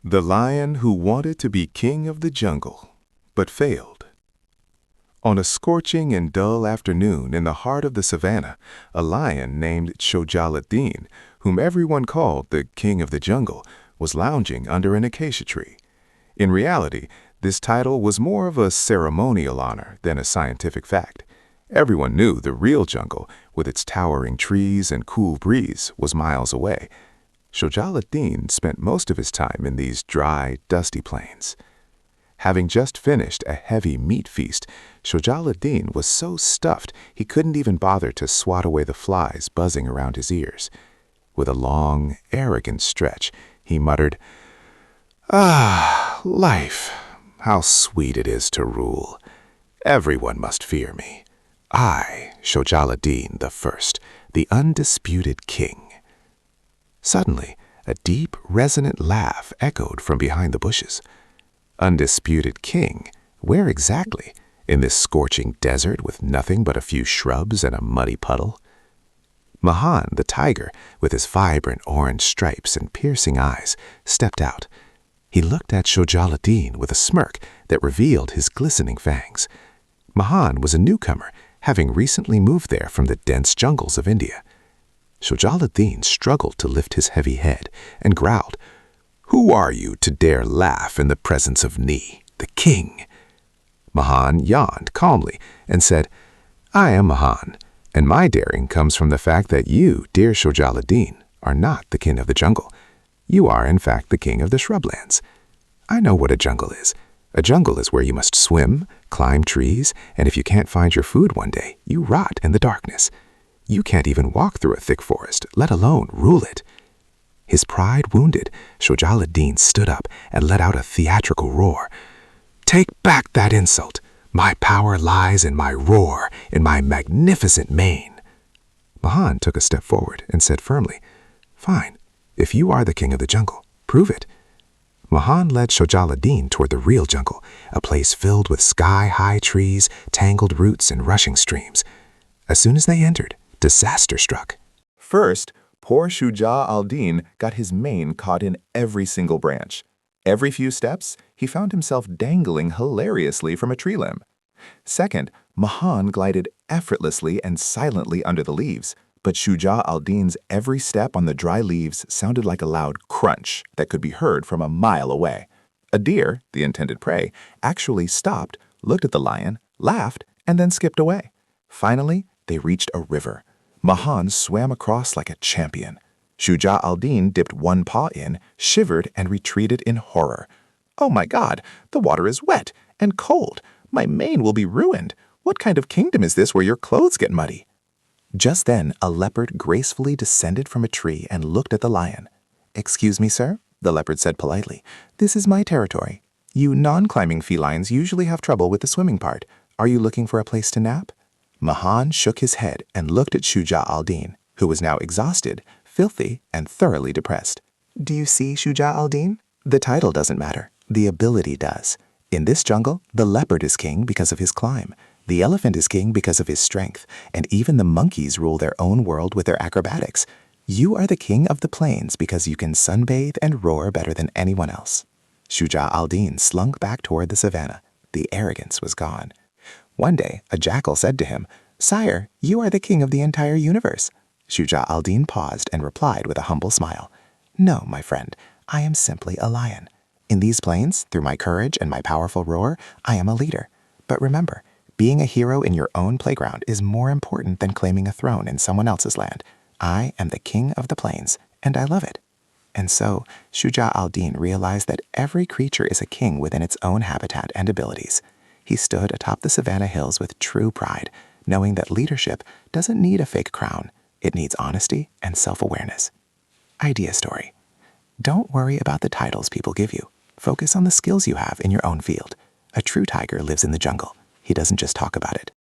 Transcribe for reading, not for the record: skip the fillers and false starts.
The lion who wanted to be king of the jungle, but failed. On a scorching and dull afternoon in the heart of the savannah, a lion named Shuja'al-ad-Din, whom everyone called the king of the jungle, was lounging under an acacia tree. In reality, this title was more of a ceremonial honor than a scientific fact. Everyone knew the real jungle, with its towering trees and cool breeze, was miles away. Shuja'al-ad-Din spent most of his time in these dry, dusty plains. Having just finished a heavy meat feast, Shuja'al-ad-Din was so stuffed he couldn't even bother to swat away the flies buzzing around his ears. With a long, arrogant stretch, he muttered, "Ah, life, how sweet it is to rule. Everyone must fear me. I, Shuja'al-ad-Din the First, the undisputed king." Suddenly, a deep, resonant laugh echoed from behind the bushes. Undisputed king? Where exactly? In this scorching desert with nothing but a few shrubs and a muddy puddle? Mahan, the tiger, with his vibrant orange stripes and piercing eyes, stepped out. He looked at Shuja'al-ad-Din with a smirk that revealed his glistening fangs. Mahan was a newcomer, having recently moved there from the dense jungles of India. Shuja'al-ad-Din struggled to lift his heavy head and growled, "Who are you to dare laugh in the presence of me, the king?" Mahan yawned calmly and said, "I am Mahan, and my daring comes from the fact that you, dear Shuja'al-ad-Din, are not the king of the jungle. You are, in fact, the king of the shrublands. I know what a jungle is. A jungle is where you must swim, climb trees, and if you can't find your food one day, you rot in the darkness. You can't even walk through a thick forest, let alone rule it." His pride wounded, Shuja'al-ad-Din stood up and let out a theatrical roar. "Take back that insult. My power lies in my roar, in my magnificent mane." Mahan took a step forward and said firmly, "Fine. If you are the king of the jungle, prove it." Mahan led Shuja'al-ad-Din toward the real jungle, a place filled with sky-high trees, tangled roots, and rushing streams. As soon as they entered, disaster struck. First, poor Shuja'al-ad-Din got his mane caught in every single branch. Every few steps, he found himself dangling hilariously from a tree limb. Second, Mahan glided effortlessly and silently under the leaves, but Shuja'al-ad-Din's every step on the dry leaves sounded like a loud crunch that could be heard from a mile away. A deer, the intended prey, actually stopped, looked at the lion, laughed, and then skipped away. Finally, they reached a river. Mahan swam across like a champion. Shuja'al-ad-Din dipped one paw in, shivered, and retreated in horror. "Oh my God, the water is wet and cold. My mane will be ruined. What kind of kingdom is this where your clothes get muddy?" Just then, a leopard gracefully descended from a tree and looked at the lion. "Excuse me, sir," the leopard said politely. "This is my territory. You non-climbing felines usually have trouble with the swimming part. Are you looking for a place to nap?" Mahan shook his head and looked at Shuja'al-ad-Din, who was now exhausted, filthy, and thoroughly depressed. "Do you see, Shuja'al-ad-Din? The title doesn't matter. The ability does. In this jungle, the leopard is king because of his climb. The elephant is king because of his strength, and even the monkeys rule their own world with their acrobatics. You are the king of the plains because you can sunbathe and roar better than anyone else." Shuja'al-ad-Din slunk back toward the savannah. The arrogance was gone. One day, a jackal said to him, "Sire, you are the king of the entire universe." Shuja'al-ad-Din paused and replied with a humble smile, "No, my friend, I am simply a lion. In these plains, through my courage and my powerful roar, I am a leader. But remember, being a hero in your own playground is more important than claiming a throne in someone else's land. I am the king of the plains, and I love it." And so, Shuja'al-ad-Din realized that every creature is a king within its own habitat and abilities. He stood atop the savannah hills with true pride, knowing that leadership doesn't need a fake crown. It needs honesty and self-awareness. Idea story. Don't worry about the titles people give you. Focus on the skills you have in your own field. A true tiger lives in the jungle. He doesn't just talk about it.